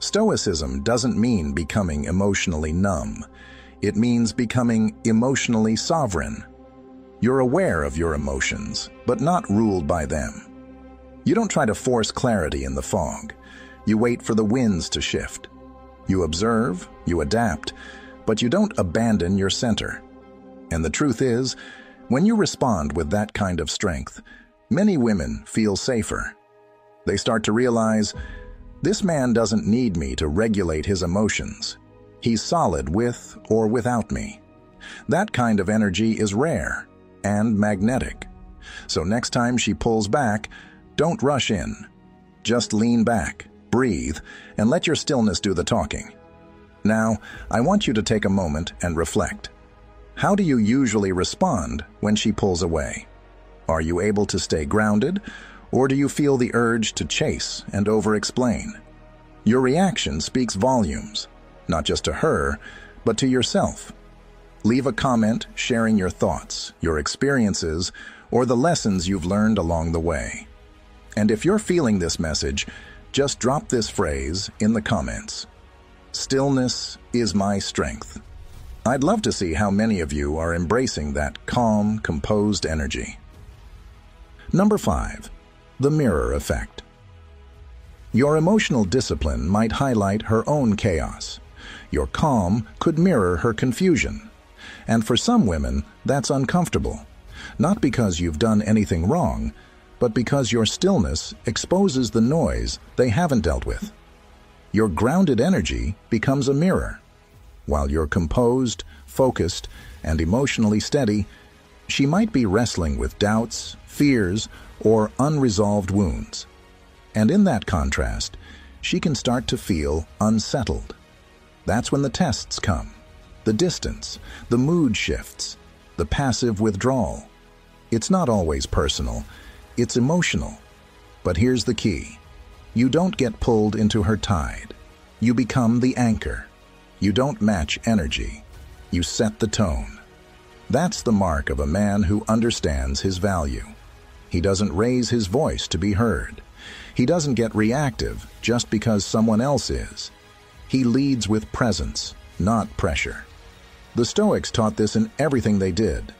Stoicism doesn't mean becoming emotionally numb. It means becoming emotionally sovereign. You're aware of your emotions, but not ruled by them. You don't try to force clarity in the fog. You wait for the winds to shift. You observe, you adapt, but you don't abandon your center. And the truth is, when you respond with that kind of strength, many women feel safer. They start to realize, this man doesn't need me to regulate his emotions. He's solid with or without me. That kind of energy is rare and magnetic. So next time she pulls back, don't rush in. Just lean back, breathe, and let your stillness do the talking. Now, I want you to take a moment and reflect. How do you usually respond when she pulls away? Are you able to stay grounded, or do you feel the urge to chase and over-explain? Your reaction speaks volumes, not just to her, but to yourself. Leave a comment sharing your thoughts, your experiences, or the lessons you've learned along the way. And if you're feeling this message, just drop this phrase in the comments. Stillness is my strength. I'd love to see how many of you are embracing that calm, composed energy. Number 5. The mirror effect. Your emotional discipline might highlight her own chaos. Your calm could mirror her confusion. And for some women, that's uncomfortable. Not because you've done anything wrong, but because your stillness exposes the noise they haven't dealt with. Your grounded energy becomes a mirror. While you're composed, focused, and emotionally steady, she might be wrestling with doubts, fears, or unresolved wounds. And in that contrast, she can start to feel unsettled. That's when the tests come. The distance, the mood shifts, the passive withdrawal. It's not always personal, it's emotional. But here's the key. You don't get pulled into her tide. You become the anchor. You don't match energy. You set the tone. That's the mark of a man who understands his value. He doesn't raise his voice to be heard. He doesn't get reactive just because someone else is. He leads with presence, not pressure. The Stoics taught this in everything they did.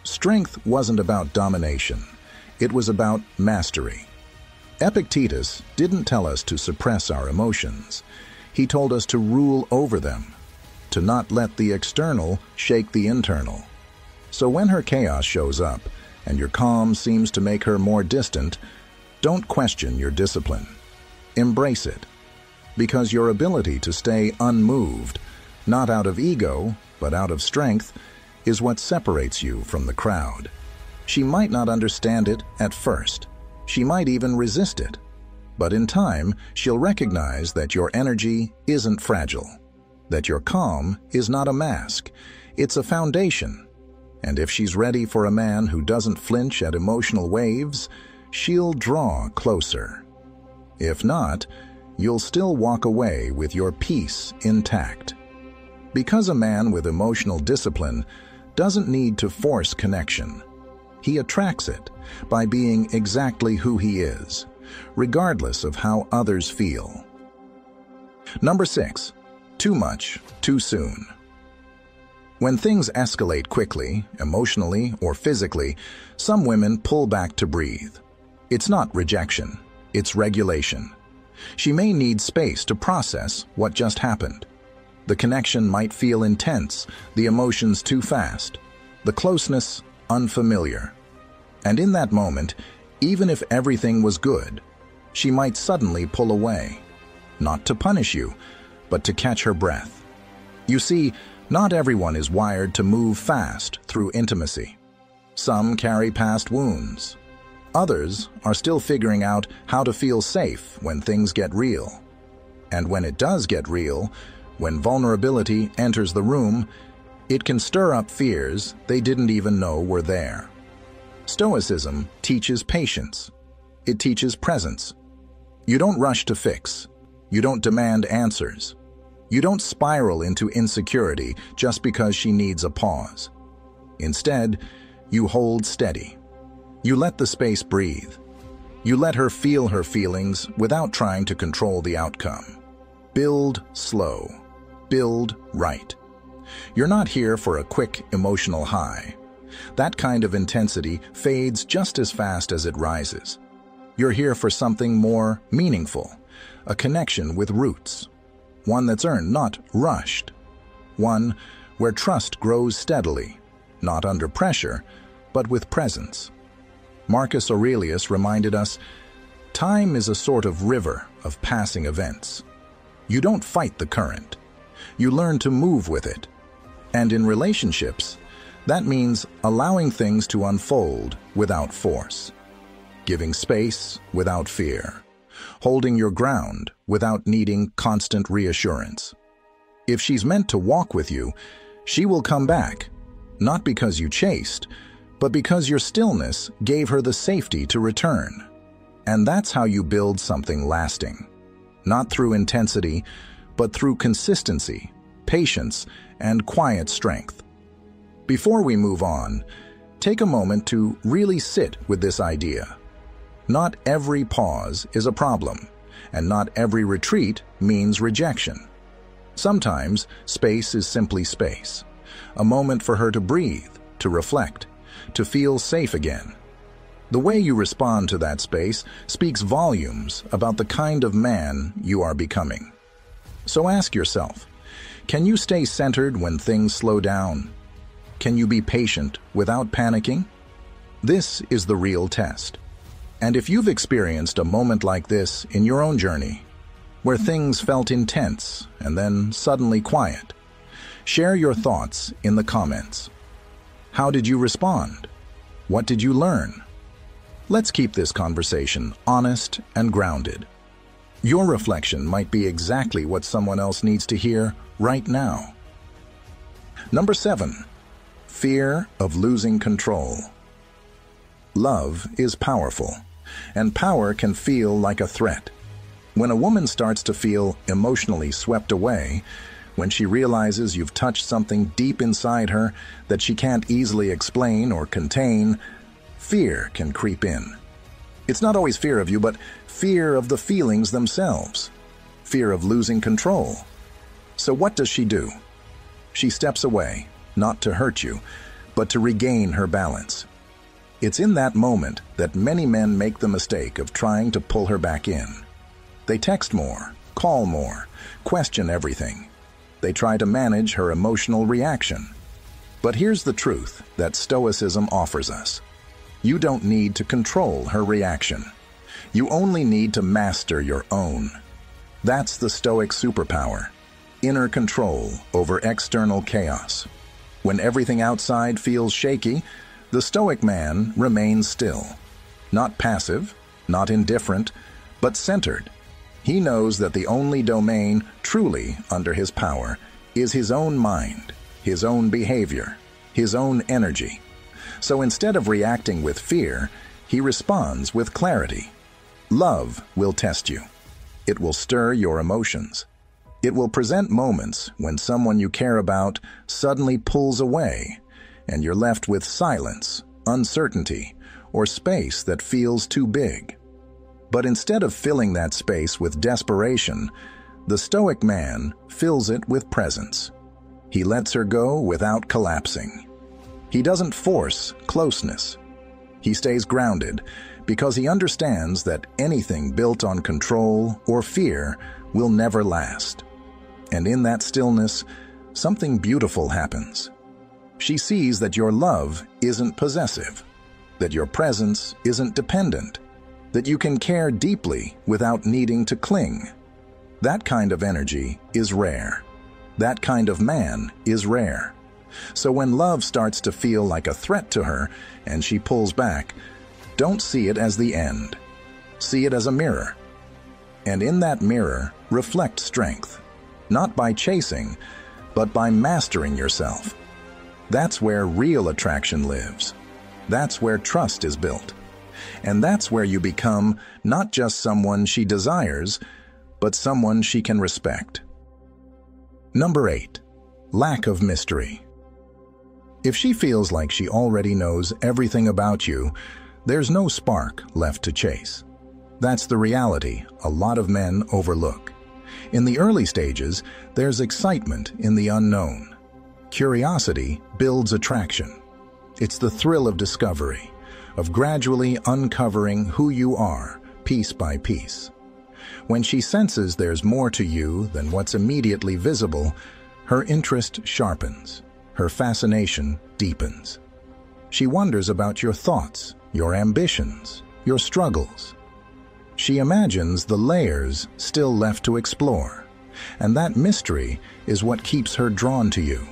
Strength wasn't about domination. It was about mastery. Epictetus didn't tell us to suppress our emotions. He told us to rule over them, to not let the external shake the internal. So when her chaos shows up, and your calm seems to make her more distant, don't question your discipline. Embrace it. Because your ability to stay unmoved, not out of ego, but out of strength, is what separates you from the crowd. She might not understand it at first. She might even resist it. But in time, she'll recognize that your energy isn't fragile, that your calm is not a mask, it's a foundation. And if she's ready for a man who doesn't flinch at emotional waves, she'll draw closer. If not, you'll still walk away with your peace intact. Because a man with emotional discipline doesn't need to force connection. He attracts it by being exactly who he is, regardless of how others feel. Number 6. Too much, too soon. When things escalate quickly, emotionally or physically, some women pull back to breathe. It's not rejection, it's regulation. She may need space to process what just happened. The connection might feel intense, the emotions too fast, the closeness unfamiliar. And in that moment, even if everything was good, she might suddenly pull away, not to punish you, but to catch her breath. You see, not everyone is wired to move fast through intimacy. Some carry past wounds. Others are still figuring out how to feel safe when things get real. And when it does get real, when vulnerability enters the room, it can stir up fears they didn't even know were there. Stoicism teaches patience. It teaches presence. You don't rush to fix. You don't demand answers. You don't spiral into insecurity just because she needs a pause. Instead, you hold steady. You let the space breathe. You let her feel her feelings without trying to control the outcome. Build slow. Build right. You're not here for a quick emotional high. That kind of intensity fades just as fast as it rises. You're here for something more meaningful, a connection with roots. One that's earned, not rushed. One where trust grows steadily, not under pressure, but with presence. Marcus Aurelius reminded us, time is a sort of river of passing events. You don't fight the current. You learn to move with it. And in relationships, that means allowing things to unfold without force, giving space without fear, holding your ground without needing constant reassurance. If she's meant to walk with you, she will come back, not because you chased, but because your stillness gave her the safety to return. And that's how you build something lasting. Not through intensity, but through consistency, patience, and quiet strength. Before we move on, take a moment to really sit with this idea. Not every pause is a problem, and not every retreat means rejection. Sometimes space is simply space, a moment for her to breathe, to reflect, to feel safe again. The way you respond to that space speaks volumes about the kind of man you are becoming. So ask yourself, can you stay centered when things slow down? Can you be patient without panicking? This is the real test. And if you've experienced a moment like this in your own journey, where things felt intense and then suddenly quiet, share your thoughts in the comments. How did you respond? What did you learn? Let's keep this conversation honest and grounded. Your reflection might be exactly what someone else needs to hear right now. Number 7. Fear of losing control. Love is powerful, and power can feel like a threat. When a woman starts to feel emotionally swept away, when she realizes you've touched something deep inside her that she can't easily explain or contain, fear can creep in. It's not always fear of you, but fear of the feelings themselves. Fear of losing control. So what does she do? She steps away, not to hurt you, but to regain her balance. It's in that moment that many men make the mistake of trying to pull her back in. They text more, call more, question everything. They try to manage her emotional reaction. But here's the truth that Stoicism offers us. You don't need to control her reaction. You only need to master your own. That's the Stoic superpower. Inner control over external chaos. When everything outside feels shaky, the Stoic man remains still. Not passive, not indifferent, but centered. He knows that the only domain truly under his power is his own mind, his own behavior, his own energy. So instead of reacting with fear, he responds with clarity. Love will test you. It will stir your emotions. It will present moments when someone you care about suddenly pulls away, and you're left with silence, uncertainty, or space that feels too big. But instead of filling that space with desperation, the Stoic man fills it with presence. He lets her go without collapsing. He doesn't force closeness. He stays grounded because he understands that anything built on control or fear will never last. And in that stillness, something beautiful happens. She sees that your love isn't possessive, that your presence isn't dependent, that you can care deeply without needing to cling. That kind of energy is rare. That kind of man is rare. So when love starts to feel like a threat to her and she pulls back, don't see it as the end. See it as a mirror. And in that mirror, reflect strength. Not by chasing, but by mastering yourself. That's where real attraction lives. That's where trust is built. And that's where you become not just someone she desires, but someone she can respect. Number 8. Lack of mystery. If she feels like she already knows everything about you, there's no spark left to chase. That's the reality a lot of men overlook. In the early stages, there's excitement in the unknown. Curiosity builds attraction. It's the thrill of discovery, of gradually uncovering who you are, piece by piece. When she senses there's more to you than what's immediately visible, her interest sharpens, her fascination deepens. She wonders about your thoughts, your ambitions, your struggles. She imagines the layers still left to explore, and that mystery is what keeps her drawn to you.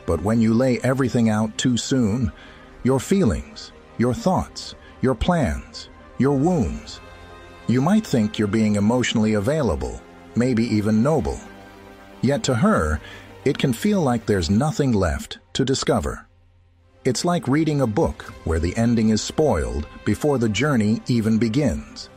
But when you lay everything out too soon, your feelings, your thoughts, your plans, your wounds, you might think you're being emotionally available, maybe even noble. Yet to her, it can feel like there's nothing left to discover. It's like reading a book where the ending is spoiled before the journey even begins.